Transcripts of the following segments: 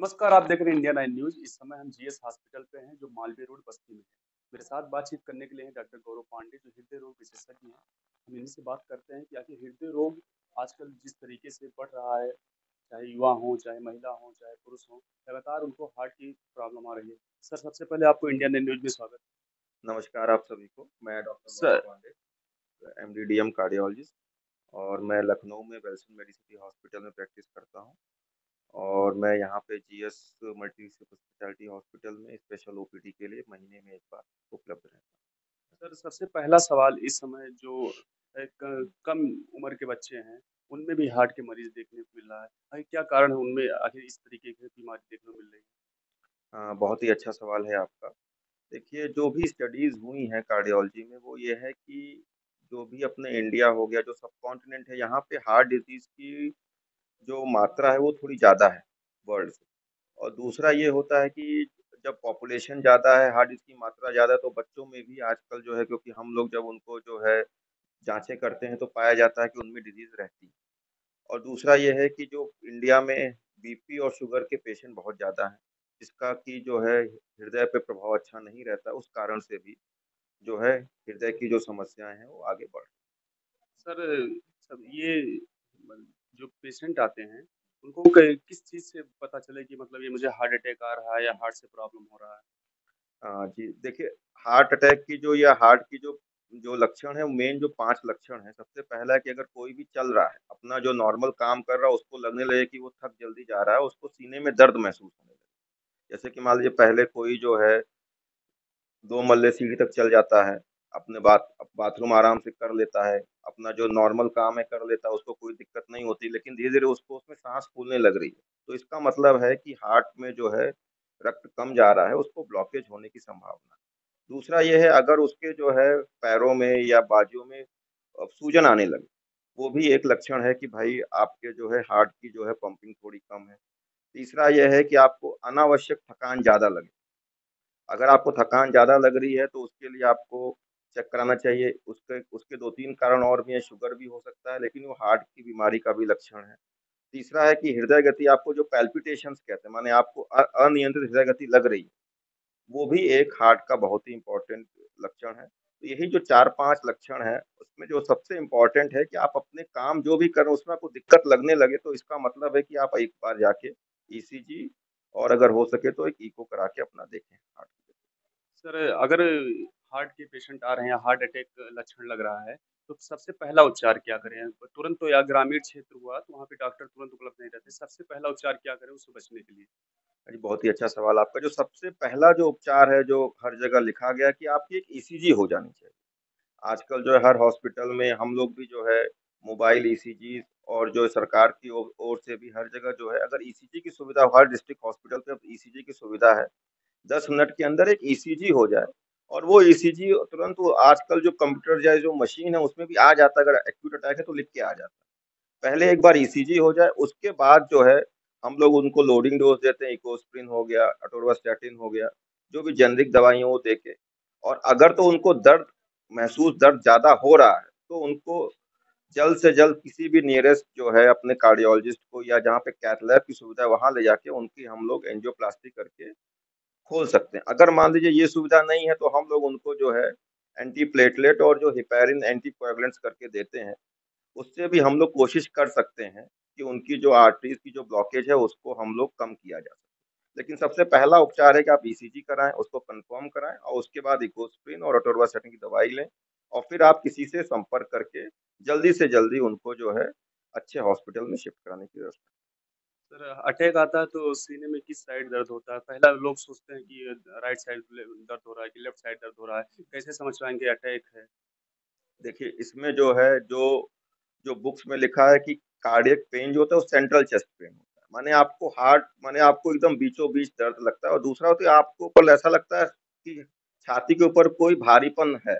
नमस्कार, आप देख रहे हैं इंडिया 9 न्यूज़। इस समय हम जीएस हॉस्पिटल पे हैं, जो मालवीय रोड, बस्ती में है। मेरे साथ बातचीत करने के लिए हैं डॉक्टर गौरव पांडे, जो हृदय रोग विशेषज्ञ हैं। हम इन्हीं से बात करते हैं कि आखिर हृदय रोग आजकल जिस तरीके से बढ़ रहा है, चाहे युवा हों, चाहे महिला हों, चाहे पुरुष हों, लगातार उनको हार्ट की प्रॉब्लम आ रही है। सर, सबसे पहले आपको इंडिया 9 न्यूज़ में स्वागत नमस्कार आप सभी को। मैं डॉक्टर है। गौरव सर, पांडे, एमडी कार्डियोलॉजिस्ट, और मैं लखनऊ में वेल्सन मेडिसिटी हॉस्पिटल में प्रैक्टिस करता हूँ। और मैं यहाँ पे जीएस मल्टी स्पेशलिटी हॉस्पिटल में स्पेशल ओपीडी के लिए महीने में एक बार उपलब्ध रहता सर सबसे पहला सवाल, इस समय जो कम उम्र के बच्चे हैं, उनमें भी हार्ट के मरीज देखने को मिल रहा है। आखिर क्या कारण है उनमें आखिर इस तरीके की बीमारी देखने को मिल रही है? है। बहुत ही अच्छा सवाल है आपका। देखिए, जो भी स्टडीज़ हुई हैं कार्डियोलॉजी में, वो ये है कि जो भी अपने इंडिया हो गया, जो सब कॉन्टिनेंट है, यहाँ पे हार्ट डिजीज़ की जो मात्रा है वो थोड़ी ज़्यादा है वर्ल्ड से। और दूसरा ये होता है कि जब पॉपुलेशन ज़्यादा है, हार्ट डिज़ की मात्रा ज़्यादा है, तो बच्चों में भी आजकल जो है, क्योंकि हम लोग जब उनको जो है जाँचें करते हैं तो पाया जाता है कि उनमें डिज़ीज़ रहती है। और दूसरा ये है कि जो इंडिया में बीपी और शुगर के पेशेंट बहुत ज़्यादा हैं, जिसका कि जो है हृदय पे प्रभाव अच्छा नहीं रहता, उस कारण से भी जो है हृदय की जो समस्याएँ हैं वो आगे बढ़ रही सर, सब ये जो पेशेंट आते हैं, उनको किस चीज़ से पता चले कि मतलब ये मुझे हार्ट अटैक आ रहा है या हार्ट से प्रॉब्लम हो रहा है? हैं। जी, देखिए, हार्ट अटैक की जो या हार्ट की जो जो लक्षण है, मेन जो 5 लक्षण हैं, सबसे पहला है कि अगर कोई भी चल रहा है, अपना जो नॉर्मल काम कर रहा है, उसको लगने लगे कि वो थक जल्दी जा रहा है, उसको सीने में दर्द महसूस होने लगे। जैसे कि मान लीजिए पहले कोई जो है 2 मल्ले सीढ़ी तक चल जाता है, अपने बाथरूम आराम से कर लेता है, अपना जो नॉर्मल काम है कर लेता है, उसको कोई दिक्कत नहीं होती, लेकिन धीरे-धीरे उसको उसमें साँस फूलने लग रही है। तो इसका मतलब है कि हार्ट में जो है रक्त कम जा रहा है, उसको ब्लॉकेज होने की संभावना है। दूसरा ये है, अगर उसके जो है पैरों में या बाजुओं में सूजन आने लगे, वो भी एक लक्षण है कि भाई आपके जो है हार्ट की जो है पंपिंग थोड़ी कम है। तीसरा ये है कि आपको अनावश्यक थकान ज़्यादा लगे। अगर आपको थकान ज़्यादा लग रही है तो उसके लिए आपको चेक कराना चाहिए। उसके उसके 2-3 कारण और भी हैं, शुगर भी हो सकता है, लेकिन वो हार्ट की बीमारी का भी लक्षण है। तीसरा है कि हृदय गति, आपको जो पैल्पिटेशंस कहते हैं, माने आपको अनियंत्रित हृदय गति लग रही है, वो भी एक हार्ट का बहुत ही इम्पोर्टेंट लक्षण है। तो यही जो 4-5 लक्षण हैं, उसमें जो सबसे इम्पोर्टेंट है कि आप अपने काम जो भी कर रहे हो उसमें आपको दिक्कत लगने लगे, तो इसका मतलब है कि आप एक बार जाके ईसीजी और अगर हो सके तो एक इको करा के अपना देखें हार्ट की। सर, अगर हार्ट के पेशेंट आ रहे हैं, हार्ट अटैक लक्षण लग रहा है, तो सबसे पहला उपचार क्या करें? तुरंत तो, या ग्रामीण क्षेत्र हुआ तो वहाँ पे डॉक्टर तुरंत उपलब्ध नहीं रहते। सबसे पहला उपचार क्या करें उससे बचने के लिए? जी, बहुत ही अच्छा सवाल आपका। जो सबसे पहला जो उपचार है, जो हर जगह लिखा गया कि आपकी एक ईसीजी हो जानी चाहिए। आजकल जो है हर हॉस्पिटल में हम लोग भी जो है मोबाइल ईसीजी, और जो सरकार की ओर से भी हर जगह जो है, अगर ईसीजी की सुविधा, हर डिस्ट्रिक्ट हॉस्पिटल पे अब ईसीजी की सुविधा है। 10 मिनट के अंदर एक ईसीजी हो जाए, और वो ईसीजी तुरंत, वो आजकल जो कंप्यूटराइज़्ड जो मशीन है उसमें भी आ जाता है, अगर एक्यूट अटैक है तो लिख के आ जाता है। पहले एक बार ईसीजी हो जाए, उसके बाद जो है हम लोग उनको लोडिंग डोज देते हैं, इकोस्प्रिन हो गया, अटोरवास्टैटिन हो गया, जो भी जेनरिक दवाई है वो देके। और अगर तो उनको दर्द ज़्यादा हो रहा है, तो उनको जल्द से जल्द किसी भी नियरेस्ट जो है अपने कार्डियोलॉजिस्ट को, या जहाँ पे कैथ लैब की सुविधा है वहाँ ले जाके उनकी हम लोग एंजियोप्लास्टी करके खोल सकते हैं। अगर मान लीजिए ये सुविधा नहीं है, तो हम लोग उनको जो है एंटी प्लेटलेट और जो हेपेरिन एंटी कोएगुलेंट्स करके देते हैं। उससे भी हम लोग कोशिश कर सकते हैं कि उनकी जो आर्टरीज की जो ब्लॉकेज है उसको हम लोग कम किया जा सके। लेकिन सबसे पहला उपचार है कि आप ईसीजी कराएं, उसको कंफर्म कराएं, और उसके बाद इकोस्प्रिन और अटोरवास्टैटिन की दवाई लें, और फिर आप किसी से संपर्क करके जल्दी से जल्दी उनको जो है अच्छे हॉस्पिटल में शिफ्ट कराने की व्यवस्था। सर, अटैक आता है तो सीने में किस साइड दर्द होता है? पहला लोग सोचते हैं कि राइट साइड दर्द हो रहा है कि लेफ्ट साइड दर्द हो रहा है। कैसे समझ पाएंगे अटैक है? देखिए, इसमें जो है जो जो बुक्स में लिखा है कि कार्डियक पेन जो होता है वो सेंट्रल चेस्ट पेन होता है, माने आपको हार्ट, माने आपको एकदम बीचों बीच दर्द लगता है। और दूसरा होता है आपको ऊपर ऐसा लगता है कि छाती के ऊपर कोई भारीपन है।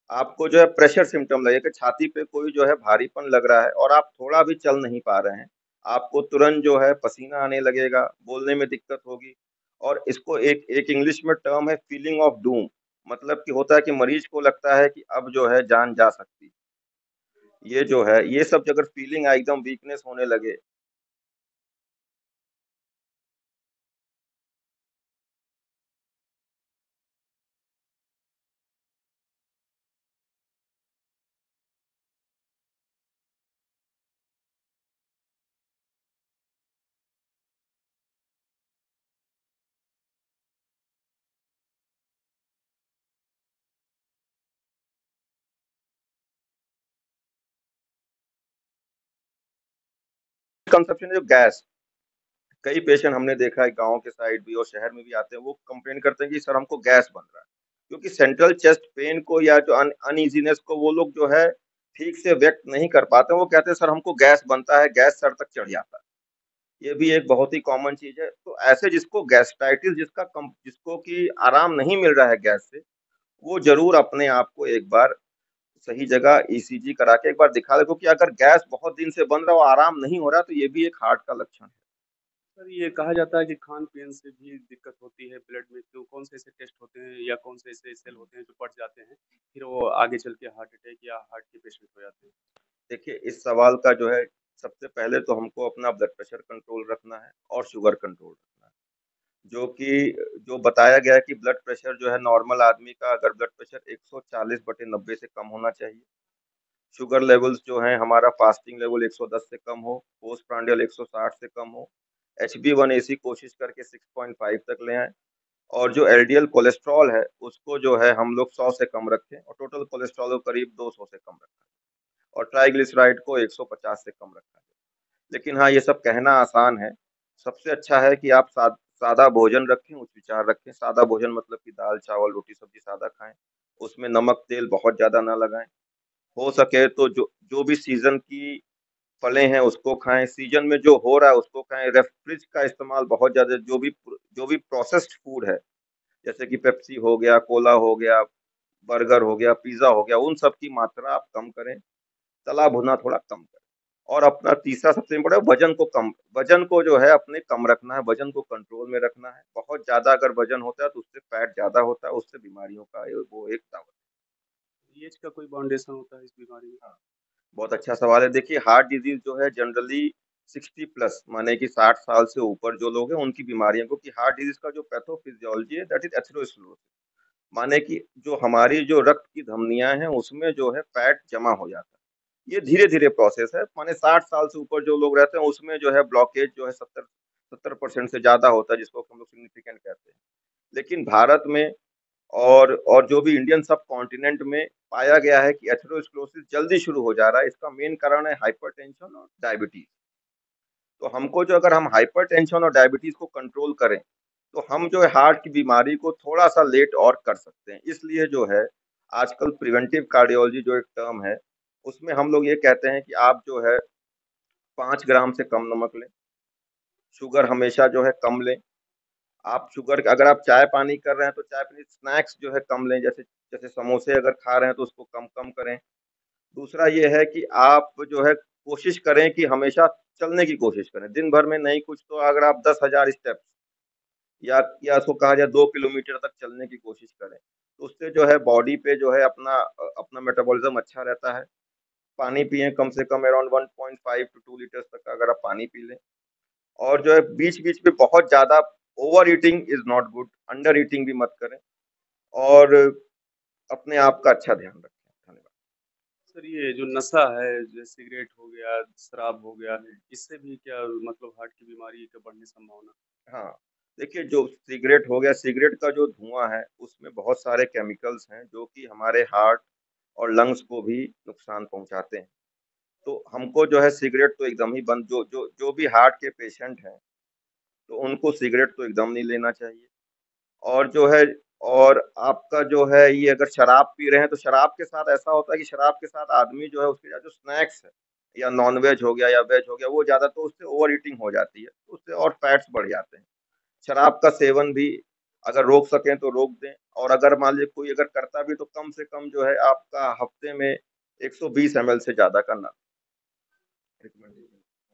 आपको जो है प्रेशर सिम्टम लगेगा, छाती पे कोई जो है भारीपन लग रहा है, और आप थोड़ा भी चल नहीं पा रहे हैं। आपको तुरंत जो है पसीना आने लगेगा, बोलने में दिक्कत होगी। और इसको एक एक इंग्लिश में टर्म है फीलिंग ऑफ डूम, मतलब कि होता है कि मरीज को लगता है कि अब जो है जान जा सकती है। ये जो है, ये सब अगर फीलिंग एकदम वीकनेस होने लगे, मिसकंसेप्शन है जो गैस, कई पेशेंट हमने देखा है गाँव के साइड भी और शहर में भी आते हैं, वो कंप्लेन करते हैं कि सर हमको गैस बन रहा है। क्योंकि सेंट्रल चेस्ट पेन को या जो अनईजीनेस को वो लोग जो है ठीक से व्यक्त नहीं कर पाते, वो कहते हैं सर हमको गैस बनता है, गैस सर तक चढ़ जाता है। ये भी एक बहुत ही कॉमन चीज है। तो ऐसे जिसको गैस्ट्राइटिस जिसको कि आराम नहीं मिल रहा है गैस से, वो जरूर अपने आप को एक बार सही जगह ईसीजी करा के एक बार दिखा दे, क्योंकि अगर गैस बहुत दिन से बन रहा हो, आराम नहीं हो रहा, तो ये भी एक हार्ट का लक्षण है। सर ये कहा जाता है कि खान-पीन से भी दिक्कत होती है ब्लड में, तो कौन से ऐसे टेस्ट होते हैं या कौन से ऐसे सेल होते हैं जो बढ़ जाते हैं, फिर वो आगे चल के हार्ट अटैक या हार्ट के पेशेंट हो जाते हैं? देखिए, इस सवाल का जो है, सबसे पहले तो हमको अपना ब्लड प्रेशर कंट्रोल रखना है और शुगर कंट्रोल रखना है। जो कि जो बताया गया है कि ब्लड प्रेशर जो है नॉर्मल आदमी का, अगर ब्लड प्रेशर 140/90 से कम होना चाहिए। शुगर लेवल्स जो हैं हमारा, फास्टिंग लेवल 110 से कम हो, पोस्ट प्रांडियल 160 से कम हो, HbA1c कोशिश करके 6.5 तक ले आएं, और जो एलडीएल कोलेस्ट्रॉल है उसको जो है हम लोग 100 से कम रखें, और टोटल कोलेस्ट्रॉल को करीब 200 से कम रखें, और ट्राइग्लिसराइड को 150 से कम रखा है। लेकिन हाँ, ये सब कहना आसान है। सबसे अच्छा है कि आप सादा भोजन रखें, उच्च विचार रखें। सादा भोजन मतलब कि दाल चावल रोटी सब्जी सादा खाएं, उसमें नमक तेल बहुत ज्यादा ना लगाएं। हो सके तो जो जो भी सीजन की फलें हैं उसको खाएं, सीजन में जो हो रहा है उसको खाएं। रेफ्रिज का इस्तेमाल बहुत ज्यादा, जो भी प्रोसेस्ड फूड है, जैसे कि पेप्सी हो गया, कोला हो गया, बर्गर हो गया, पिज्जा हो गया, उन सब की मात्रा आप कम करें। तला भुना थोड़ा कम करें। और अपना तीसरा सबसे इम्पोर्टेंट, वजन को जो है अपने कम रखना है, वजन को कंट्रोल में रखना है। बहुत ज्यादा अगर वजन होता है तो उससे फैट ज्यादा होता है, उससे बीमारियों का वो एक दावत एज का कोई बाउंडेशन होता है इस बीमारी में? है। हाँ, बहुत अच्छा सवाल है। देखिए, हार्ट डिजीज जो है जनरली 60+ माने कि 60 साल से ऊपर जो लोग हैं उनकी बीमारियों को, कि हार्ट डिजीज का जो पैथोफिजियोलॉजी है दैट इज एथेरोस्क्लेरोसिस, माने कि जो हमारी जो रक्त की धमनियां हैं उसमें जो है फैट जमा हो जाता है। ये धीरे धीरे प्रोसेस है, माने 60 साल से ऊपर जो लोग रहते हैं उसमें जो है ब्लॉकेज जो है 70% से ज्यादा होता है, जिसको हम लोग सिग्निफिकेंट कहते हैं। लेकिन भारत में और जो भी इंडियन सब कॉन्टिनेंट में पाया गया है कि एथेरोस्क्लेरोसिस जल्दी शुरू हो जा रहा है। इसका मेन कारण है हाइपरटेंशन और डायबिटीज। तो हमको जो, अगर हम हाइपरटेंशन और डायबिटीज को कंट्रोल करें, तो हम जो है हार्ट की बीमारी को थोड़ा सा लेट और कर सकते हैं। इसलिए जो है आजकल प्रिवेंटिव कार्डियोलॉजी जो एक टर्म है, उसमें हम लोग ये कहते हैं कि आप जो है 5 ग्राम से कम नमक लें, शुगर हमेशा जो है कम लें। आप शुगर, अगर आप चाय पानी कर रहे हैं तो चाय पानी, स्नैक्स जो है कम लें, जैसे जैसे समोसे अगर खा रहे हैं तो उसको कम कम करें। दूसरा ये है कि आप जो है कोशिश करें कि हमेशा चलने की कोशिश करें, दिन भर में नहीं कुछ तो अगर आप 10,000 स्टेप्स या उसको कहा जाए 2 किलोमीटर तक चलने की कोशिश करें, तो उससे जो है बॉडी पे जो है अपना अपना मेटाबॉलिज्म अच्छा रहता है। पानी पिए, कम से कम अराउंड 1.5 to 2 लीटर्स तक का अगर आप पानी पी लें। और जो है बीच बीच में बहुत ज्यादा over eating is not good, under eating भी मत करें, और अपने आप का अच्छा ध्यान रखें। धन्यवाद। सर ये जो नशा है, जैसे सिगरेट हो गया, शराब हो गया, इससे भी क्या मतलब हार्ट की बीमारी का बढ़ने संभावना? हाँ, देखिए, जो सिगरेट हो गया, सिगरेट का जो धुआं है उसमें बहुत सारे केमिकल्स हैं जो कि हमारे हार्ट और लंग्स को भी नुकसान पहुंचाते हैं। तो हमको जो है सिगरेट तो एकदम ही बंद, जो भी हार्ट के पेशेंट हैं तो उनको सिगरेट तो एकदम नहीं लेना चाहिए। और जो है, और आपका जो है ये, अगर शराब पी रहे हैं तो शराब के साथ ऐसा होता है कि शराब के साथ आदमी जो है उसके साथ जो स्नैक्स है, या नॉन वेज हो गया या वेज हो गया, वो ज्यादा, तो उससे ओवर ईटिंग हो जाती है, तो उससे और फैट्स बढ़ जाते हैं। शराब का सेवन भी अगर रोक सकें तो रोक दें, और अगर मान लीजिए कोई अगर करता भी तो कम से कम जो है आपका हफ्ते में 120 ml से ज्यादा का ना रिकमेंडेशन।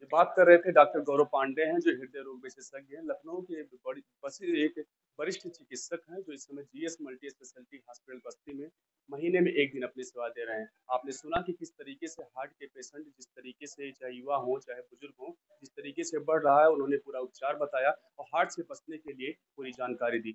ये बात कर रहे थे डॉक्टर गौरव पांडे हैं, जो हृदय रोग विशेषज्ञ हैं, लखनऊ के बड़ी बसी एक वरिष्ठ चिकित्सक हैं, जो इस समय जीएस मल्टी स्पेशलिटी हॉस्पिटल बस्ती में महीने में एक दिन अपनी सेवा दे रहे हैं। आपने सुना कि किस तरीके से हार्ट के पेशेंट, जिस तरीके से चाहे युवा हो चाहे बुजुर्ग हो, जिस तरीके से बढ़ रहा है, उन्होंने पूरा उपचार बताया और हार्ट से बचने के लिए पूरी जानकारी दी।